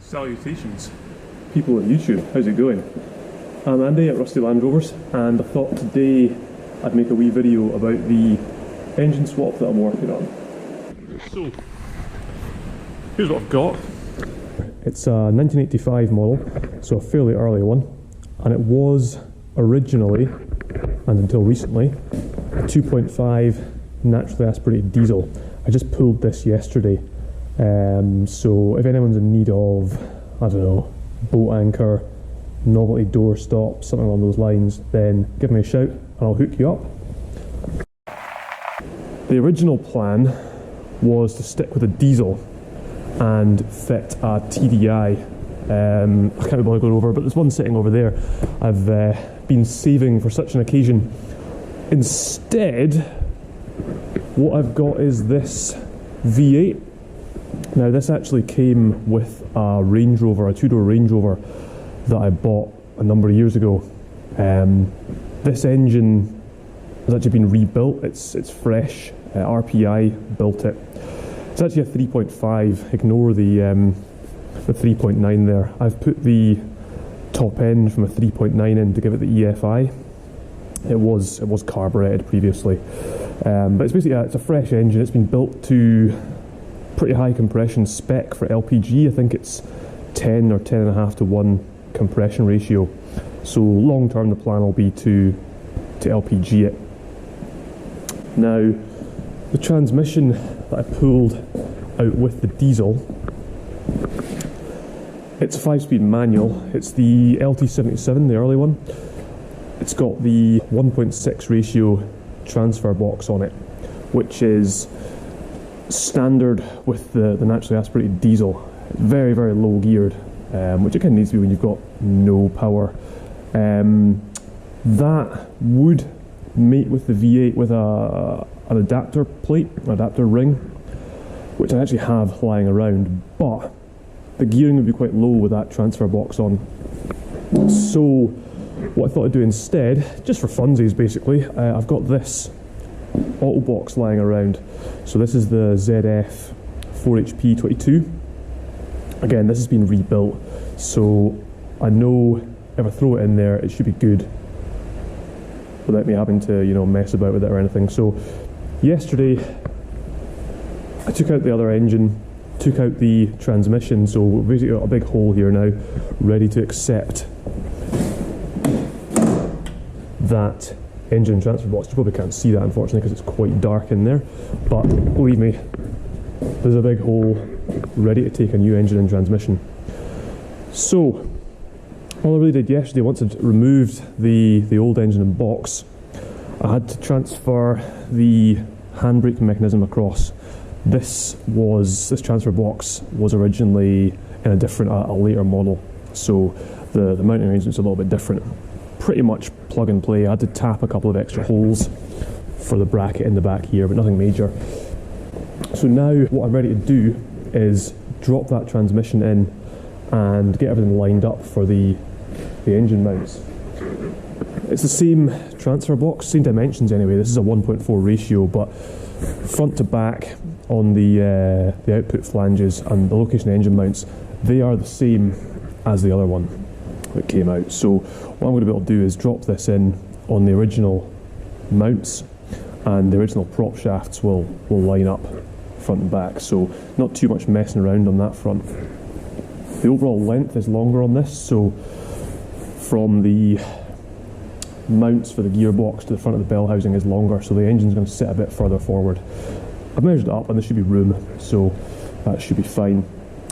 Salutations, people on YouTube, how's it going? I'm Andy at Rusty Land Rovers, and I thought today I'd make a wee video about the engine swap that I'm working on. So, here's what I've got. It's a 1985 model, so a fairly early one, and it was originally, and until recently, a 2.5 naturally aspirated diesel. I just pulled this yesterday. So if anyone's in need of, I don't know, boat anchor, novelty door stop, something along those lines, then give me a shout and I'll hook you up. The original plan was to stick with a diesel and fit a TDI. I can't be bothered going over, but there's one sitting over there I've been saving for such an occasion. Instead, what I've got is this V8. Now this actually came with a Range Rover, a two-door Range Rover that I bought a number of years ago. This engine has actually been rebuilt, it's fresh, RPI built it. It's actually a 3.5, ignore the 3.9 there. I've put the top end from a 3.9 in to give it the EFI. It was carburetted previously, but it's basically it's a fresh engine. It's been built to pretty high compression spec for LPG. I think it's 10 or 10.5 to 1 compression ratio. So long term the plan will be to LPG it. Now the transmission that I pulled out with the diesel, it's a 5-speed manual. It's the LT77, the early one. It's got the 1.6 ratio transfer box on it, which is standard with the naturally aspirated diesel. It's very, very low geared, which it kind of needs to be when you've got no power. That would mate with the V8 with an adapter plate, an adapter ring, which I actually have lying around, but the gearing would be quite low with that transfer box on. So what I thought I'd do instead, just for funsies basically, I've got this auto box lying around. So this is the ZF 4HP22. Again, this has been rebuilt, so I know if I throw it in there it should be good without me having to, you know, mess about with it or anything. So yesterday I took out the other engine, took out the transmission, so we've basically got a big hole here now ready to accept that engine transfer box. You probably can't see that unfortunately because it's quite dark in there, but believe me, there's a big hole ready to take a new engine and transmission. So all I really did yesterday, once I'd removed the old engine and box, I had to transfer the handbrake mechanism across. This transfer box was originally in a later model, so the mounting arrangement's a little bit different. Pretty much plug and play. I had to tap a couple of extra holes for the bracket in the back here, but nothing major. So now what I'm ready to do is drop that transmission in and get everything lined up for the engine mounts. It's the same transfer box, same dimensions anyway. This is a 1.4 ratio, but front to back on the output flanges and the location engine mounts, they are the same as the other one that came out. So what I'm going to be able to do is drop this in on the original mounts, and the original prop shafts will line up front and back, so not too much messing around on that front. The overall length is longer on this, so from the mounts for the gearbox to the front of the bell housing is longer, so the engine's going to sit a bit further forward. I've measured it up and there should be room, so that should be fine.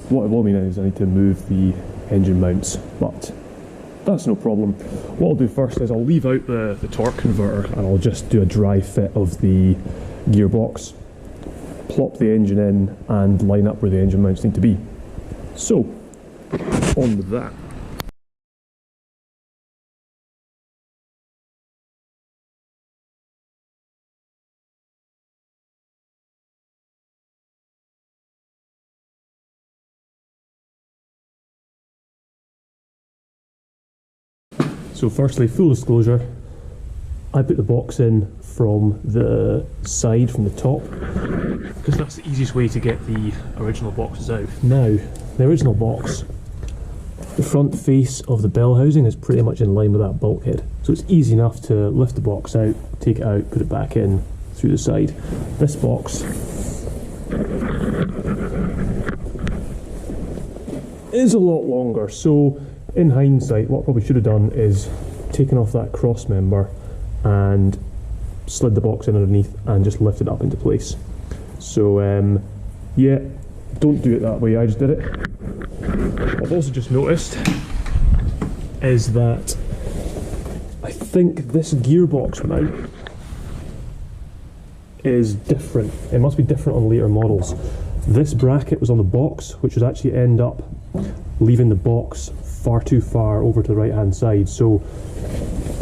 What it will mean is I need to move the engine mounts, but that's no problem. What I'll do first is I'll leave out the torque converter and I'll just do a dry fit of the gearbox, plop the engine in and line up where the engine mounts need to be. So, on with that. So firstly, full disclosure, I put the box in from the side, from the top, because that's the easiest way to get the original boxes out. Now, the original box The front face of the bell housing is pretty much in line with that bulkhead, so it's easy enough to lift the box out, take it out, put it back in through the side. This box is a lot longer, so in hindsight what I probably should have done is taken off that cross member and slid the box in underneath and just lifted it up into place. So yeah, don't do it that way, I just did it. What I've also just noticed is that I think this gearbox mount is different. It must be different on later models. This bracket was on the box, which would actually end up leaving the box far too far over to the right hand side. So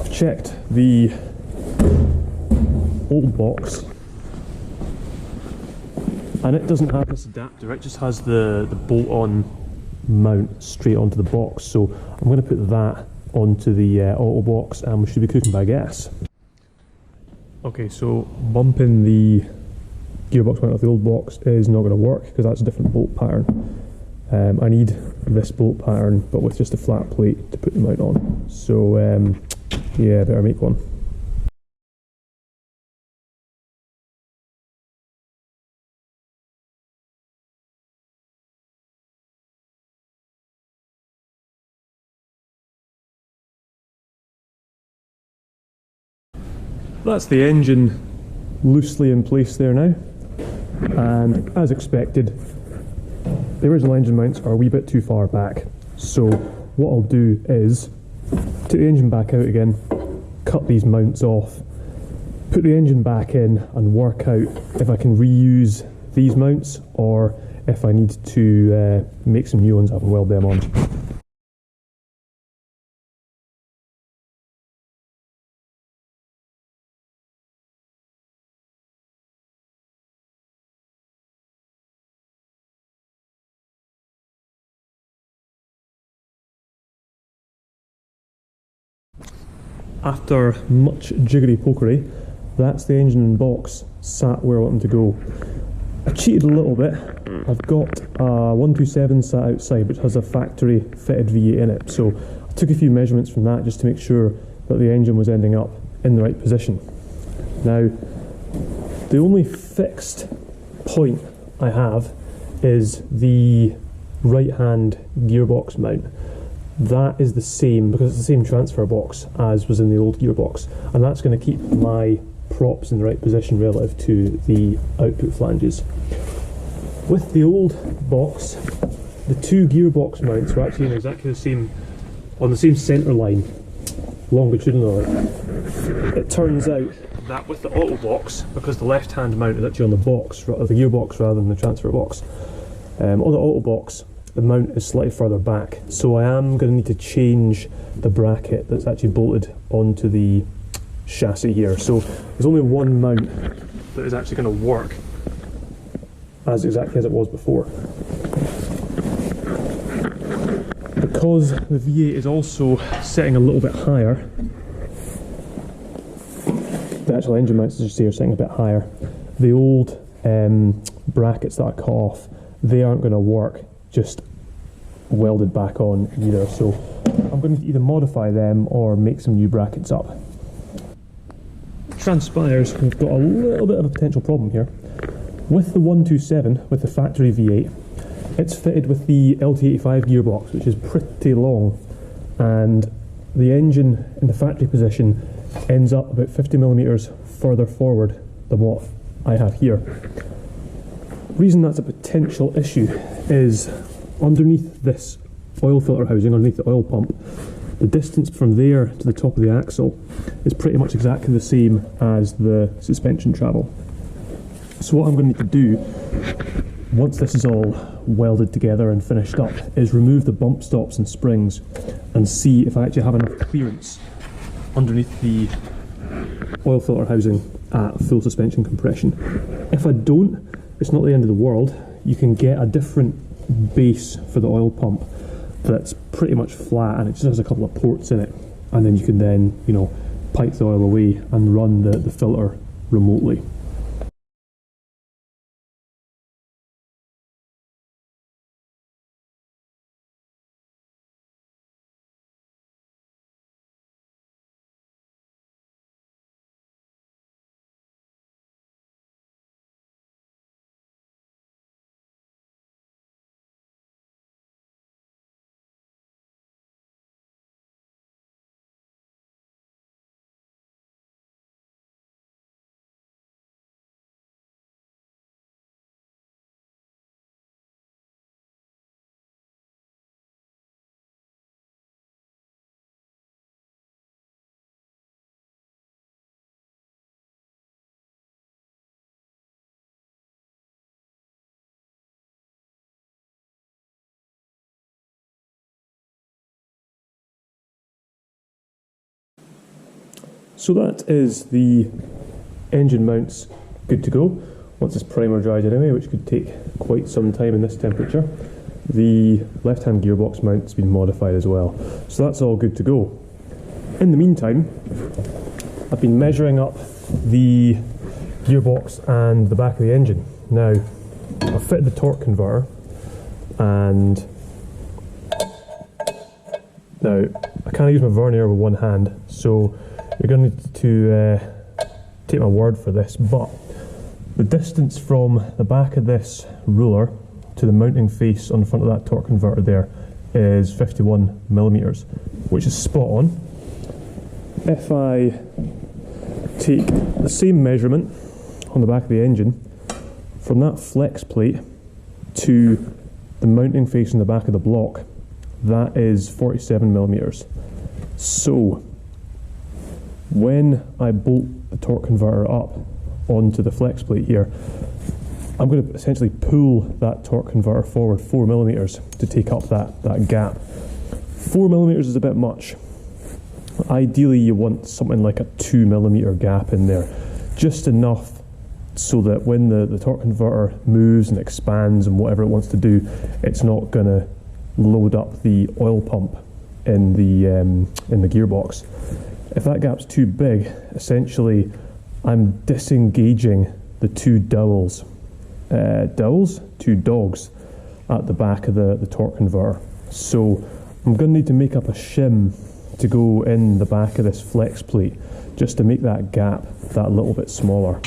I've checked the old box and it doesn't have this adapter, it just has the bolt-on mount straight onto the box. So I'm going to put that onto the auto box and we should be cooking by gas. Okay, so bumping the gearbox mount off the old box is not going to work because that's a different bolt pattern. I need this bolt pattern but with just a flat plate to put the mount on. So yeah, better make one. That's the engine loosely in place there now, and as expected the original engine mounts are a wee bit too far back. So what I'll do is take the engine back out again, cut these mounts off, put the engine back in and work out if I can reuse these mounts or if I need to make some new ones up and weld them on. After much jiggery pokery, that's the engine and box sat where I want them to go. I cheated a little bit. I've got a 127 sat outside which has a factory fitted V8 in it, so I took a few measurements from that just to make sure that the engine was ending up in the right position. Now, the only fixed point I have is the right hand gearbox mount. That is the same, because it's the same transfer box as was in the old gearbox, and that's going to keep my props in the right position relative to the output flanges. With the old box, the two gearbox mounts were actually in exactly the same, on the same centre line, longitudinally. It turns out that with the auto box, because the left hand mount is actually on the box, the gearbox rather than the transfer box, on the auto box the mount is slightly further back, so I am going to need to change the bracket that's actually bolted onto the chassis here. So there's only one mount that is actually going to work as exactly as it was before. Because the V8 is also setting a little bit higher, the actual engine mounts, as you see, are setting a bit higher. The old brackets that I cut off, they aren't going to work just welded back on either, so I'm going to either modify them or make some new brackets up. Transpires we've got a little bit of a potential problem here. With the 127, with the factory V8, it's fitted with the LT85 gearbox, which is pretty long, and the engine in the factory position ends up about 50mm further forward than what I have here. The reason that's a potential issue is underneath this oil filter housing, underneath the oil pump, the distance from there to the top of the axle is pretty much exactly the same as the suspension travel. So what I'm going to need to do, once this is all welded together and finished up, is remove the bump stops and springs and see if I actually have enough clearance underneath the oil filter housing at full suspension compression. If I don't, it's not the end of the world. You can get a different base for the oil pump that's pretty much flat and it just has a couple of ports in it, and then you can then, you know, pipe the oil away and run the filter remotely. So that is the engine mounts good to go. Once this primer dries anyway, which could take quite some time in this temperature. The left-hand gearbox mount's been modified as well. So that's all good to go. In the meantime, I've been measuring up the gearbox and the back of the engine. Now, I've fitted the torque converter, and now I can't use my vernier with one hand, so you're going to need to take my word for this, but the distance from the back of this ruler to the mounting face on the front of that torque converter there is 51 millimeters, which is spot on. If I take the same measurement on the back of the engine, from that flex plate to the mounting face on the back of the block, that is 47 millimeters. So when I bolt the torque converter up onto the flex plate here, I'm going to essentially pull that torque converter forward 4 millimeters to take up that gap. 4 millimeters is a bit much. Ideally you want something like a 2 millimeter gap in there, just enough so that when the torque converter moves and expands and whatever it wants to do, it's not going to load up the oil pump in the gearbox. If that gap's too big, essentially I'm disengaging the two dogs at the back of the torque converter. So I'm going to need to make up a shim to go in the back of this flex plate just to make that gap that little bit smaller.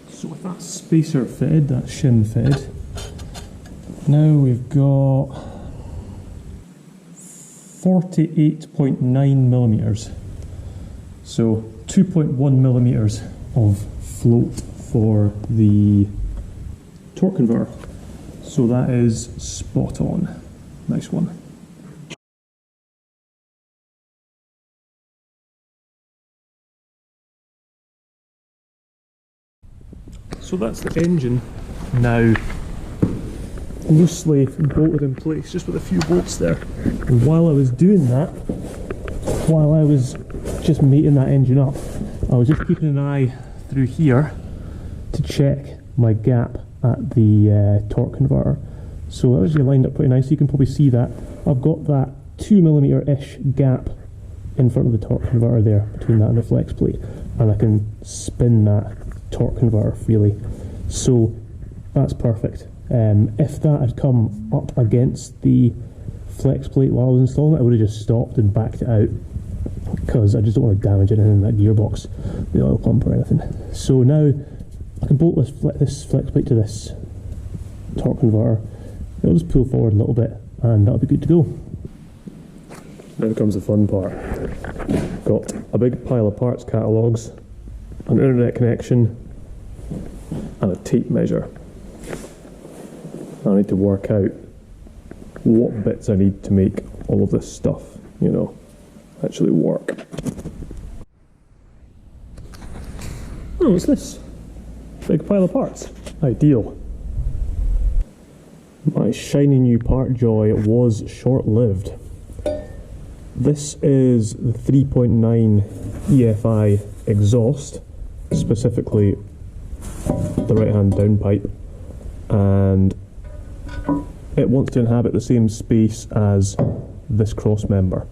So with that spacer fitted, that shim fitted, now we've got 48.9 millimeters. So 2.1 millimeters of float for the torque converter. So that is spot on. Nice one. So that's the engine now loosely bolted in place, just with a few bolts there. And while I was doing that, while I was just mating that engine up, I was just keeping an eye through here to check my gap at the torque converter. So that was lined up pretty nice. You can probably see that I've got that 2 millimeter-ish gap in front of the torque converter there, between that and the flex plate, and I can spin that torque converter freely. So that's perfect. If that had come up against the flex plate while I was installing it, I would have just stopped and backed it out, because I just don't want to damage anything in that gearbox, the oil pump or anything. So now I can bolt this flex plate to this torque converter. It'll just pull forward a little bit and that'll be good to go. Now comes the fun part. Got a big pile of parts catalogues, an internet connection and a tape measure. I need to work out what bits I need to make all of this stuff, you know, actually work. Oh, what's this? Big pile of parts. Ideal. My shiny new part joy was short-lived. This is the 3.9 EFI exhaust, specifically the right hand downpipe, and it wants to inhabit the same space as this cross member.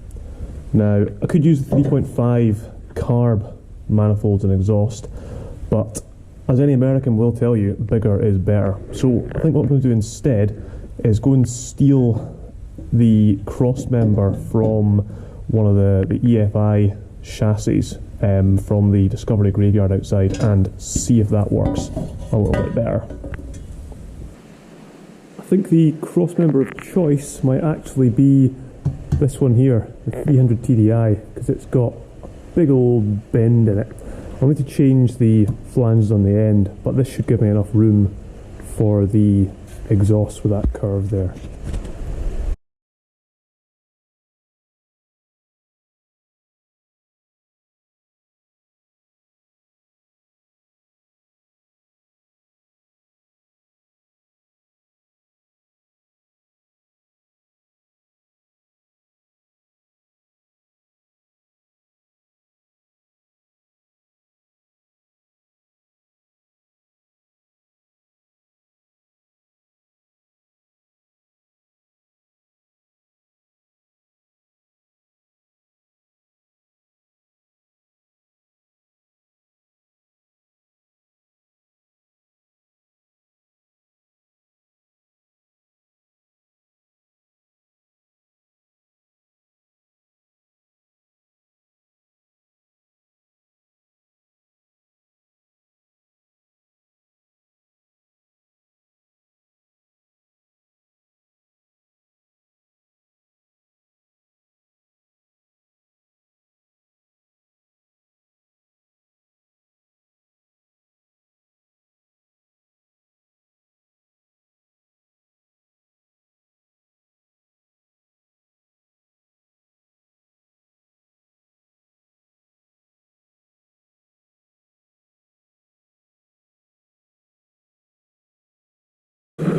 Now, I could use the 3.5 carb manifolds and exhaust, but as any American will tell you, bigger is better. So I think what I'm going to do instead is go and steal the cross member from one of the EFI chassis from the Discovery graveyard outside and see if that works a little bit better. I think the cross member of choice might actually be this one here, the 300 TDI, because it's got a big old bend in it. I'll need to change the flanges on the end, but this should give me enough room for the exhaust with that curve there.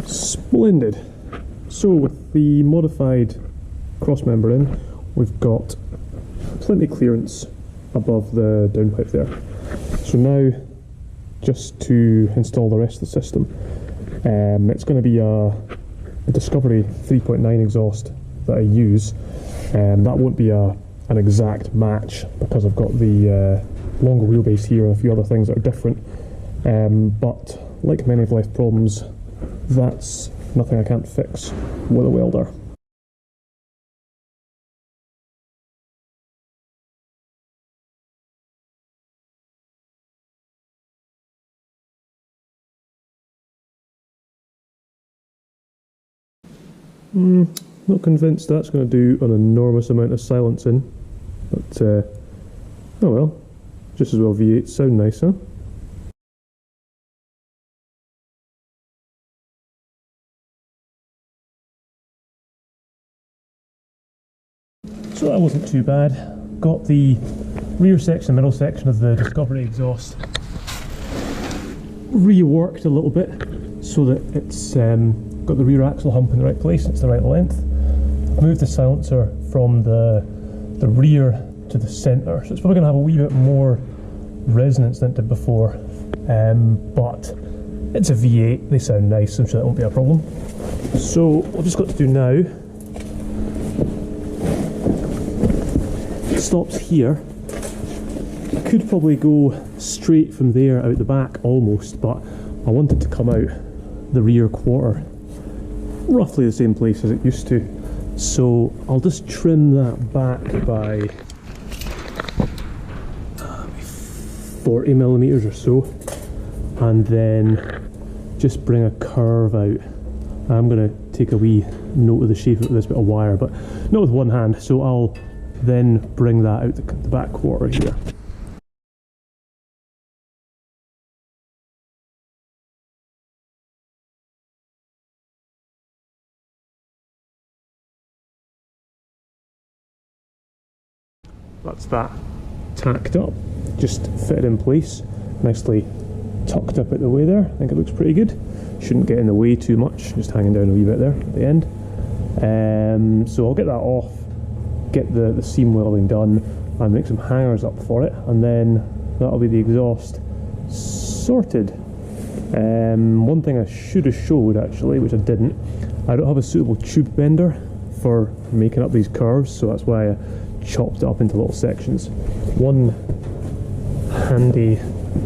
Splendid. So with the modified cross member in, we've got plenty of clearance above the downpipe there. So now, just to install the rest of the system, it's going to be a Discovery 3.9 exhaust that I use. That won't be an exact match because I've got the longer wheelbase here and a few other things that are different. But like many of life's problems, that's nothing I can't fix with a welder. Not convinced that's going to do an enormous amount of silencing, but oh well, just as well V8 sound nice, huh? So that wasn't too bad. Got the rear section, middle section of the Discovery exhaust reworked a little bit so that it's got the rear axle hump in the right place, it's the right length. Moved the silencer from the rear to the centre, so it's probably going to have a wee bit more resonance than it did before, but it's a V8, they sound nice, I'm sure that won't be a problem. So what I've just got to do now, it stops here. I could probably go straight from there out the back almost, but I want it to come out the rear quarter, roughly the same place as it used to. So I'll just trim that back by 40mm or so, and then just bring a curve out. I'm going to take a wee note of the shape of this bit of wire, but not with one hand, so I'll then bring that out the back quarter here. That's that tacked up, just fitted in place, nicely tucked up at the way there. I think it looks pretty good. Shouldn't get in the way too much, just hanging down a wee bit there at the end. So I'll get that off, get the seam welding done and make some hangers up for it, and then that'll be the exhaust sorted. One thing I should have showed actually, which I didn't, I don't have a suitable tube bender for making up these curves, so that's why I chopped it up into little sections. One handy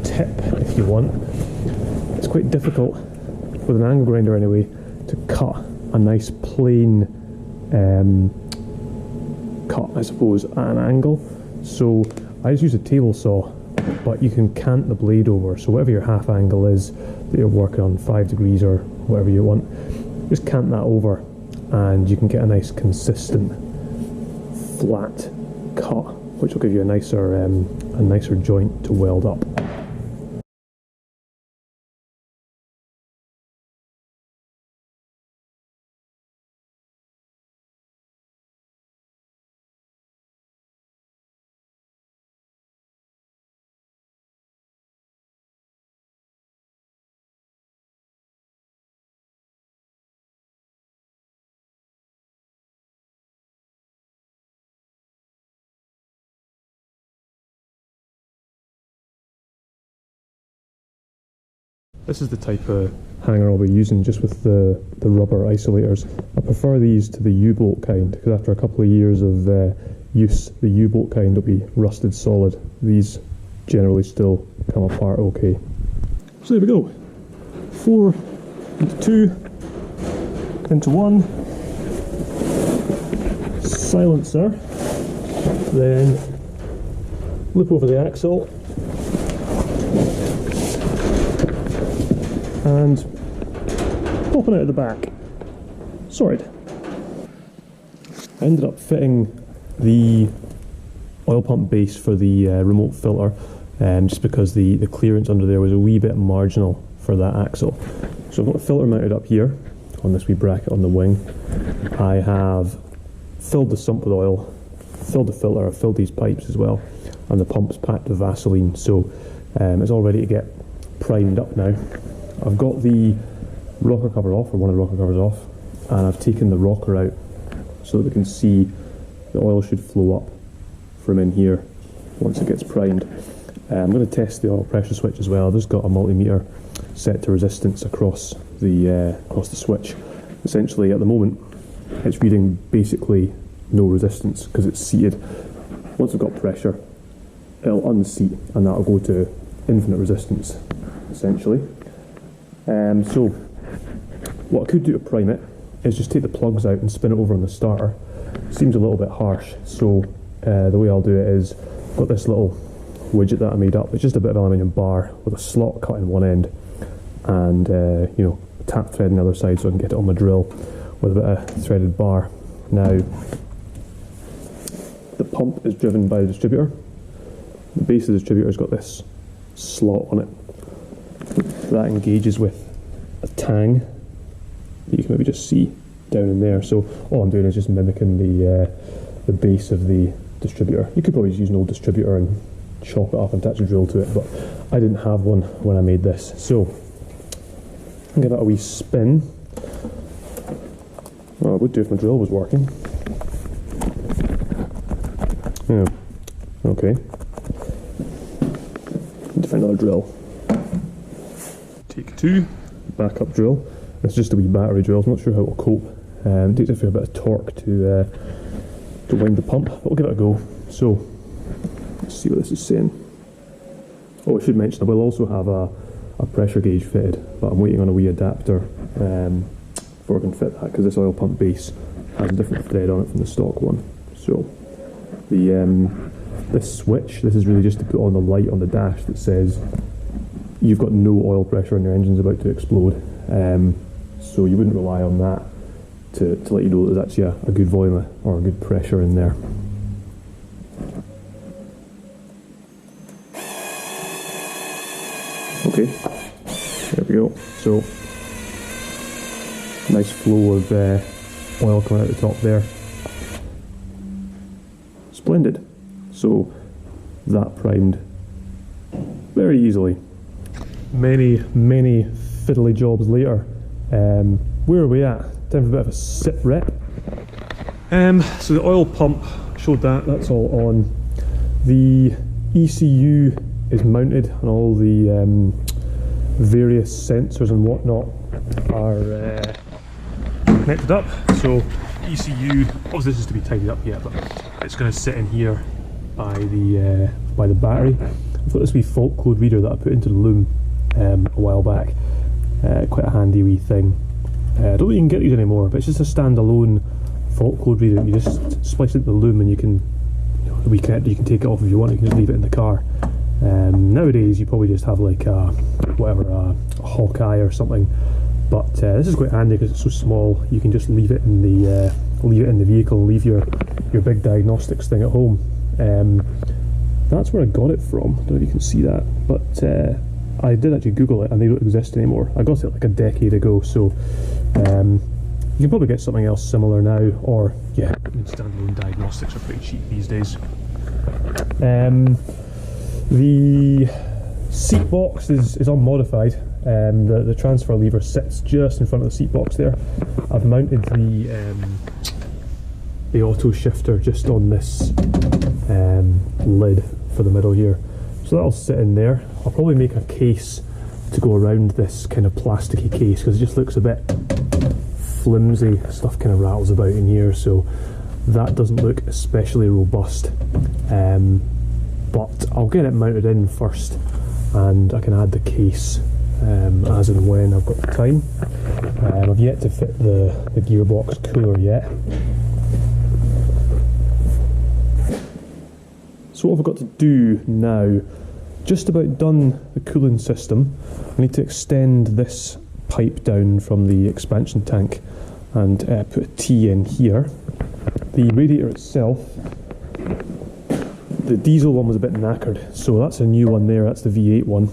tip, if you want, it's quite difficult with an angle grinder anyway to cut a nice plain cut, I suppose, at an angle. So I just use a table saw, but you can cant the blade over, so whatever your half angle is that you're working on, 5 degrees or whatever you want, just cant that over and you can get a nice consistent flat cut, which will give you a nicer joint to weld up. This is the type of hanger I'll be using, just with the rubber isolators. I prefer these to the U-bolt kind, because after a couple of years of use, the U-bolt kind will be rusted solid. These generally still come apart okay. So there we go. 4 into 2 into 1. Silencer. Then flip over the axle. And popping out of the back. Sorted. I ended up fitting the oil pump base for the remote filter, just because the clearance under there was a wee bit marginal for that axle. So I've got the filter mounted up here on this wee bracket on the wing. I have filled the sump with oil, filled the filter, I've filled these pipes as well, and the pump's packed with Vaseline, so it's all ready to get primed up now. I've got the rocker cover off, or one of the rocker covers off, and I've taken the rocker out so that we can see the oil should flow up from in here once it gets primed. I'm going to test the oil pressure switch as well. I've just got a multimeter set to resistance across the switch. Essentially at the moment it's reading basically no resistance because it's seated. Once I've got pressure, it'll unseat and that'll go to infinite resistance essentially. So what I could do to prime it is just take the plugs out and spin it over on the starter. Seems a little bit harsh, so the way I'll do it is, I've got this little widget that I made up. It's just a bit of aluminium bar with a slot cut in one end and you know, tap thread on the other side so I can get it on my drill with a bit of threaded bar. Now the pump is driven by the distributor. The base of the distributor has got this slot on it that engages with a tang that you can maybe just see down in there. So all I'm doing is just mimicking the base of the distributor. You could probably just use an old distributor and chop it up and attach a drill to it, but I didn't have one when I made this. So I'll give that a wee spin. Well, it would do if my drill was working. Yeah, okay. Need to find another drill. Take 2, backup drill. It's just a wee battery drill, I'm not sure how it will cope. It takes a fair bit of torque to wind the pump, but we'll give it a go. So, let's see what this is saying. Oh, I should mention I will also have a pressure gauge fitted, but I'm waiting on a wee adapter before I can fit that, because this oil pump base has a different thread on it from the stock one. So, this switch, this is really just to put on the light on the dash that says you've got no oil pressure and your engine's about to explode. So you wouldn't rely on that to let you know that there's actually a good volume or a good pressure in there. Okay, there we go. So nice flow of oil coming out the top there. Splendid. So that primed very easily. Many fiddly jobs later, where are we at? Time for a bit of a sit rep. So the oil pump showed that, that's all on. The ECU is mounted and all the various sensors and whatnot are connected up. So ECU, obviously this is to be tidied up yet, but it's going to sit in here by the battery. I've got this wee fault code reader that I put into the loom a while back. Quite a handy wee thing. I don't think you can get these anymore, but it's just a standalone fault code reader. You just splice it into the loom and you can, you can take it off if you want. You can just leave it in the car. Nowadays you probably just have like a Hawkeye or something, but this is quite handy because it's so small. You can just leave it in the vehicle and leave your big diagnostics thing at home. That's where I got it from. I don't know if you can see that, but I did actually Google it and they don't exist anymore. I got it like a decade ago, so you can probably get something else similar now, or yeah, I mean, standalone diagnostics are pretty cheap these days. The seat box is unmodified. The transfer lever sits just in front of the seat box there. I've mounted the auto shifter just on this lid for the middle here, so that'll sit in there. I'll probably make a case to go around this kind of plasticky case because it just looks a bit flimsy. Stuff kind of rattles about in here, so that doesn't look especially robust. But I'll get it mounted in first and I can add the case as and when I've got the time. I've yet to fit the gearbox cooler yet. So what have I got to do now? Just about done the cooling system. I need to extend this pipe down from the expansion tank and put a T in here. The radiator itself, the diesel one was a bit knackered, so that's a new one there, that's the V8 one.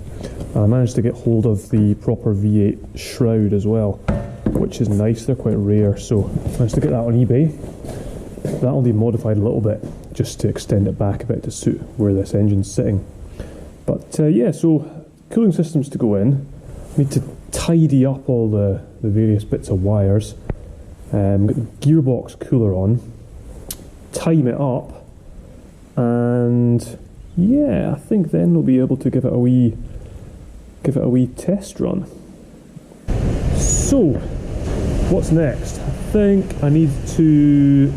I managed to get hold of the proper V8 shroud as well, which is nice. They're quite rare, so I managed to get that on eBay. That'll be modified a little bit just to extend it back a bit to suit where this engine's sitting. But yeah, so cooling systems to go in. I need to tidy up all the various bits of wires. Get the gearbox cooler on, time it up, and yeah, I think then we'll be able to give it a wee test run. So, what's next? I think I need to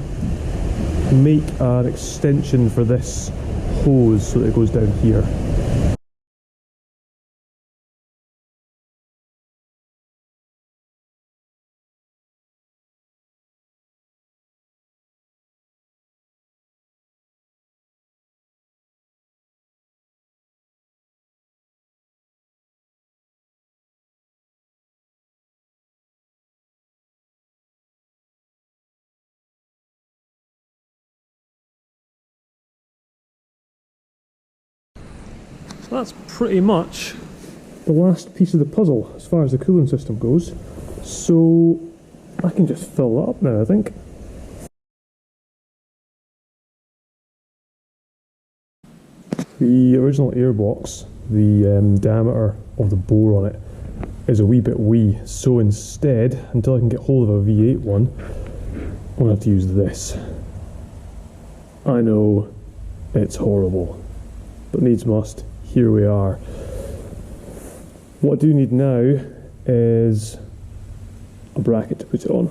make an extension for this hose so that it goes down here. That's pretty much the last piece of the puzzle as far as the cooling system goes, so I can just fill that up now, I think. The original airbox, the diameter of the bore on it is a wee bit wee, so instead, until I can get hold of a V8 one, I'm going to have to use this. I know, it's horrible, but needs must. Here we are. What I do need now is a bracket to put it on.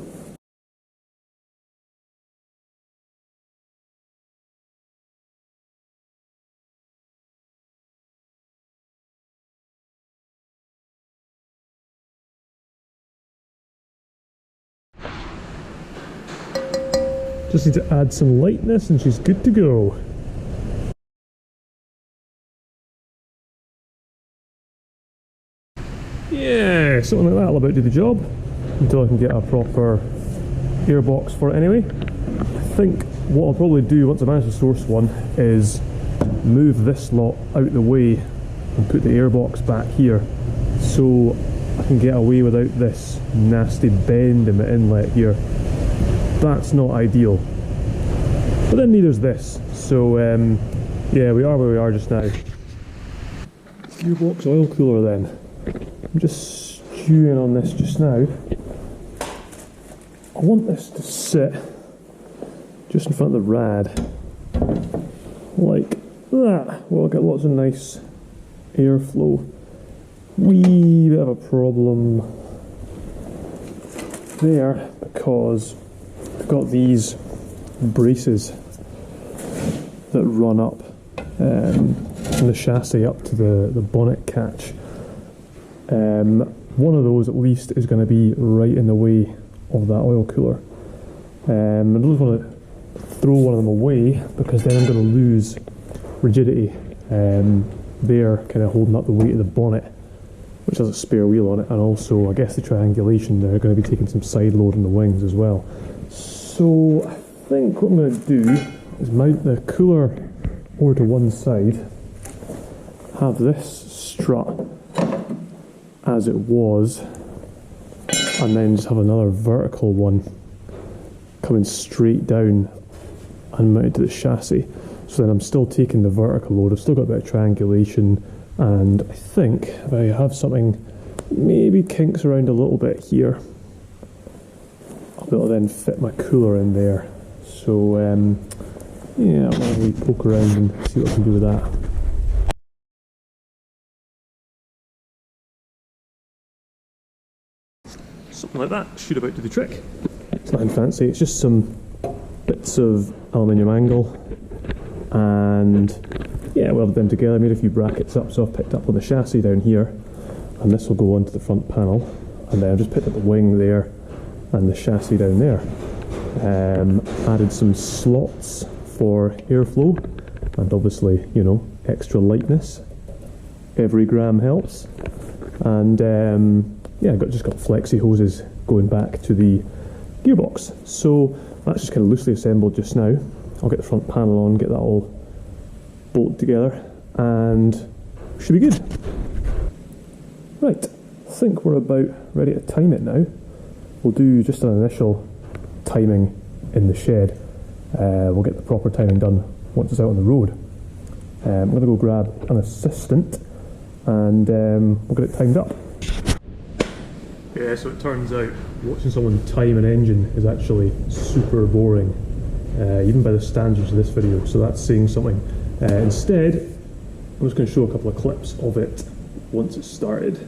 Just need to add some lightness and she's good to go. Yeah, something like that will about do the job until I can get a proper airbox for it anyway. I think what I'll probably do once I manage to source one is move this lot out the way and put the airbox back here so I can get away without this nasty bend in the inlet here. That's not ideal, but then neither's this, so yeah, we are where we are just now. Gearbox oil cooler then. I'm just stewing on this just now. I want this to sit just in front of the rad like that. We'll get lots of nice airflow. Wee bit of a problem there because we've got these braces that run up from the chassis up to the bonnet catch. One of those at least is going to be right in the way of that oil cooler. I don't want to throw one of them away because then I'm going to lose rigidity. They're kind of holding up the weight of the bonnet, which has a spare wheel on it, and also I guess the triangulation, they're going to be taking some side load on the wings as well. So I think what I'm going to do is mount the cooler over to one side, have this strut as it was, and then just have another vertical one coming straight down and mounted to the chassis. So then I'm still taking the vertical load, I've still got a bit of triangulation, and I think if I have something maybe kinks around a little bit here, I'll be able to then fit my cooler in there. So yeah, I'll have a poke around and see what I can do with that. Something like that should about do the trick. It's nothing fancy, it's just some bits of aluminium angle, and yeah, welded them together, made a few brackets up, so I've picked up on the chassis down here, and this will go onto the front panel, and then I've just picked up the wing there and the chassis down there. Added some slots for airflow, and obviously, you know, extra lightness. Every gram helps. And yeah, just got flexi hoses going back to the gearbox. So that's just kind of loosely assembled just now. I'll get the front panel on, get that all bolted together, and should be good. Right, I think we're about ready to time it now. We'll do just an initial timing in the shed. We'll get the proper timing done once it's out on the road. I'm going to go grab an assistant and we'll get it timed up. Yeah, so it turns out watching someone time an engine is actually super boring, even by the standards of this video, so that's saying something. Instead, I'm just going to show a couple of clips of it once it's started.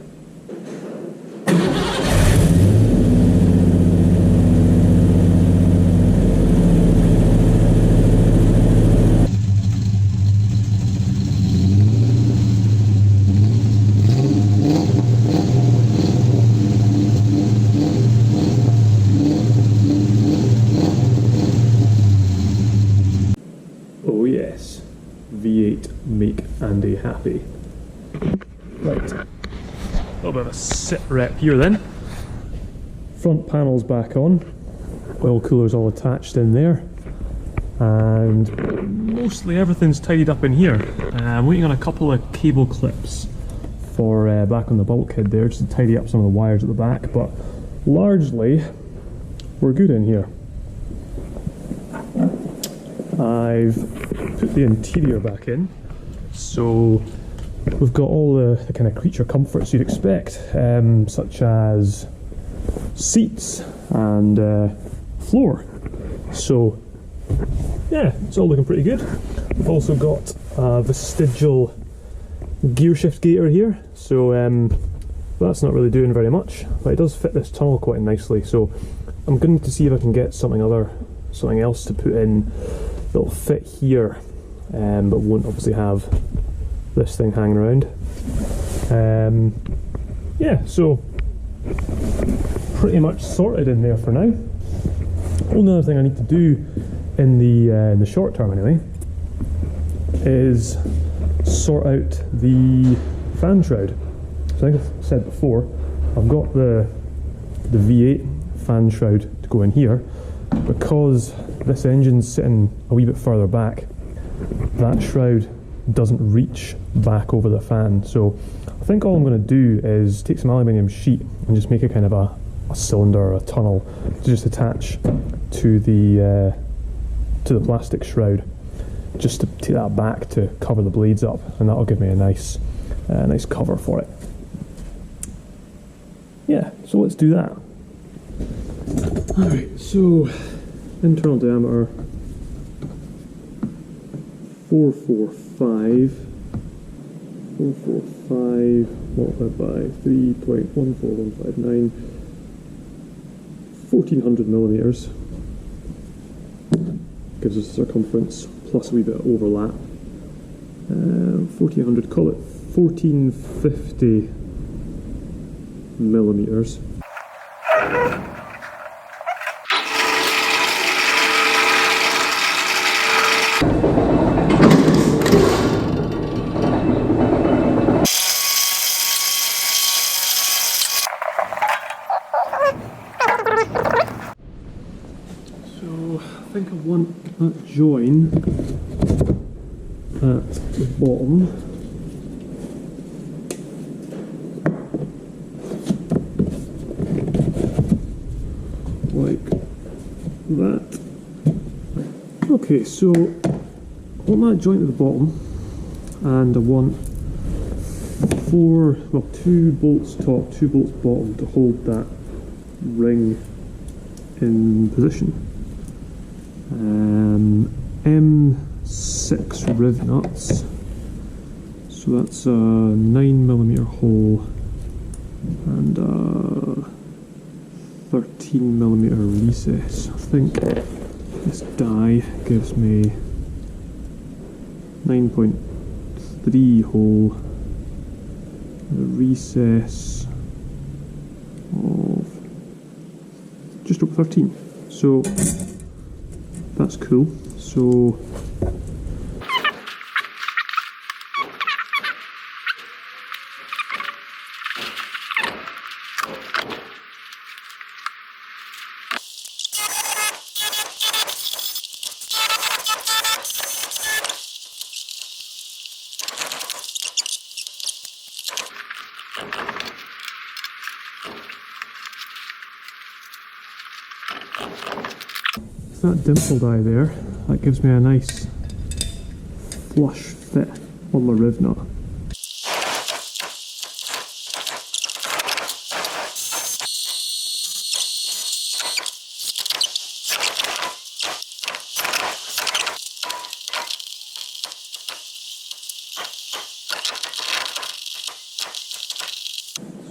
Oh yes, V8 make Andy happy. Right, a little bit of a sit rep here then. Front panel's back on, oil cooler's all attached in there, and mostly everything's tidied up in here. I'm waiting on a couple of cable clips for back on the bulkhead there, just to tidy up some of the wires at the back, but largely we're good in here. I've put the interior back in, so we've got all the kind of creature comforts you'd expect, such as seats and floor. So yeah, it's all looking pretty good. We've also got a vestigial gear shift gator here, so that's not really doing very much, but it does fit this tunnel quite nicely. So I'm going to see if I can get something else to put in that'll fit here, but won't obviously have this thing hanging around. Yeah, so pretty much sorted in there for now. Only other thing I need to do in the short term anyway is sort out the fan shroud. So I think I've said before, I've got the V8 fan shroud to go in here. Because this engine's sitting a wee bit further back, that shroud doesn't reach back over the fan. So I think all I'm going to do is take some aluminium sheet and just make a kind of a cylinder or a tunnel to just attach to the plastic shroud, just to take that back to cover the blades up, and that'll give me a nice cover for it. Yeah, so let's do that. Alright, so internal diameter 445 multiplied by 3.14159, 1400 millimeters gives us circumference plus a wee bit of overlap. 1400, call it 1450 millimeters. I think I want that join at the bottom. Like that. Okay, so I want that joint at the bottom, and I want two bolts top, 2 bolts bottom to hold that ring in position. M6 riv nuts, so that's a 9mm hole and a 13mm recess. I think this die gives me 9.3 hole and a recess of just over 13. So that's cool. So that dimpled eye there, that gives me a nice flush fit on my riv nut.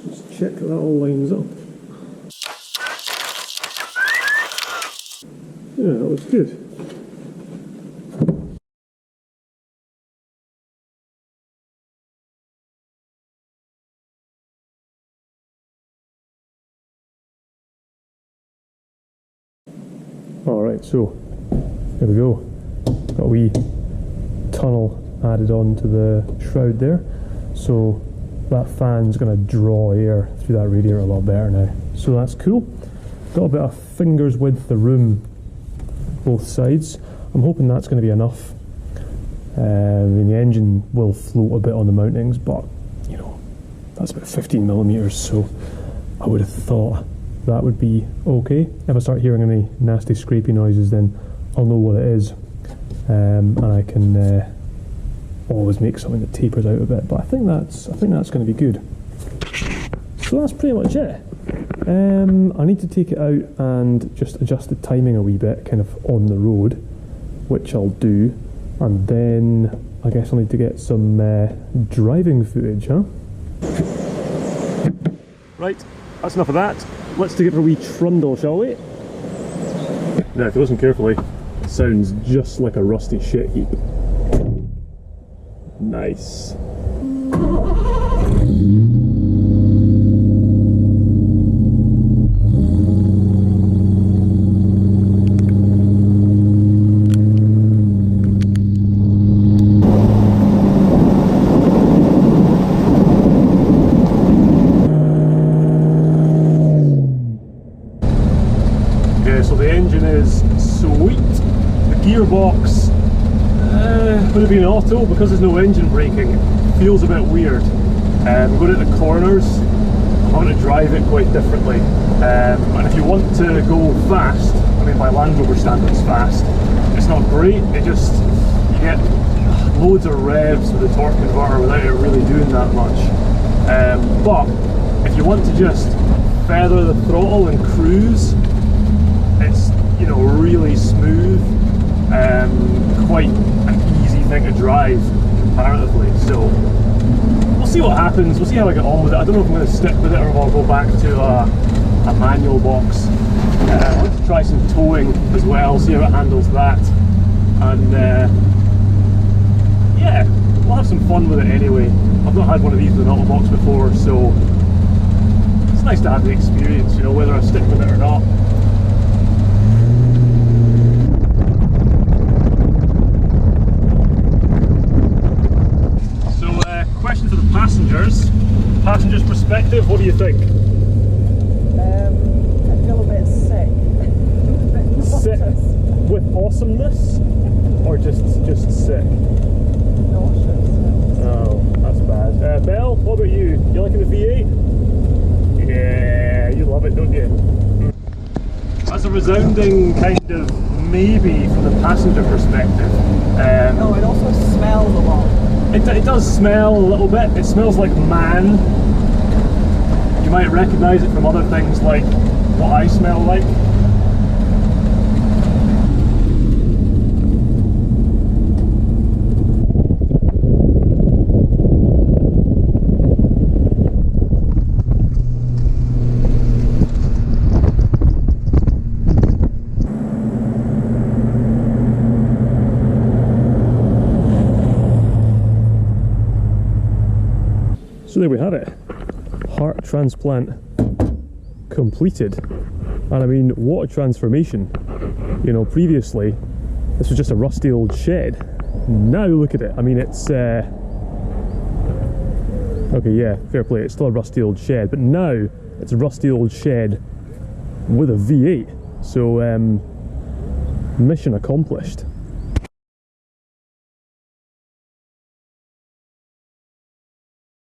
Let's check that all lines up. Yeah, that was good. Alright, so there we go. Got a wee tunnel added on to the shroud there. So that fan's going to draw air through that radiator a lot better now. So that's cool. Got a bit of finger's width of room both sides. I'm hoping that's going to be enough. I mean, the engine will float a bit on the mountings, but you know, that's about 15mm, so I would have thought that would be okay. If I start hearing any nasty scrapey noises, then I'll know what it is, and I can always make something that tapers out a bit. But I think that's going to be good. So that's pretty much it. I need to take it out and just adjust the timing a wee bit, kind of on the road, which I'll do, and then I guess I'll need to get some driving footage, huh? Right, that's enough of that. Let's take it for a wee trundle, shall we? Now, if you listen carefully, it sounds just like a rusty shit heap. Nice. So the engine is sweet. The gearbox would have been auto, because there's no engine braking. It feels a bit weird. Going into corners, I'm going to drive it quite differently. And if you want to go fast, I mean by Land Rover standards fast, it's not great. You get loads of revs with the torque converter without it really doing that much. But if you want to just feather the throttle and cruise, it's, you know, really smooth, quite an easy thing to drive comparatively. So we'll see what happens. We'll see how I get on with it. I don't know if I'm going to stick with it or if I'll go back to a manual box. I want to try some towing as well, see how it handles that, and yeah, we'll have some fun with it anyway. I've not had one of these with an auto box before, so it's nice to have the experience, you know, whether I stick with it or not. So, question for the passengers. Passenger's perspective, what do you think? I feel a bit sick. Sick with awesomeness, or just sick? Nauseous. Oh, that's bad. Mel, what about you? You liking the V8? Yeah, you love it, don't you? That's a resounding kind of maybe from the passenger perspective. No, it also smells a lot. It does smell a little bit. It smells like man. You might recognise it from other things like what I smell like. So there we have it, heart transplant completed. And I mean, what a transformation. You know, previously this was just a rusty old shed. Now look at it, I mean it's okay, yeah, fair play, it's still a rusty old shed, but now it's a rusty old shed with a V8. So mission accomplished.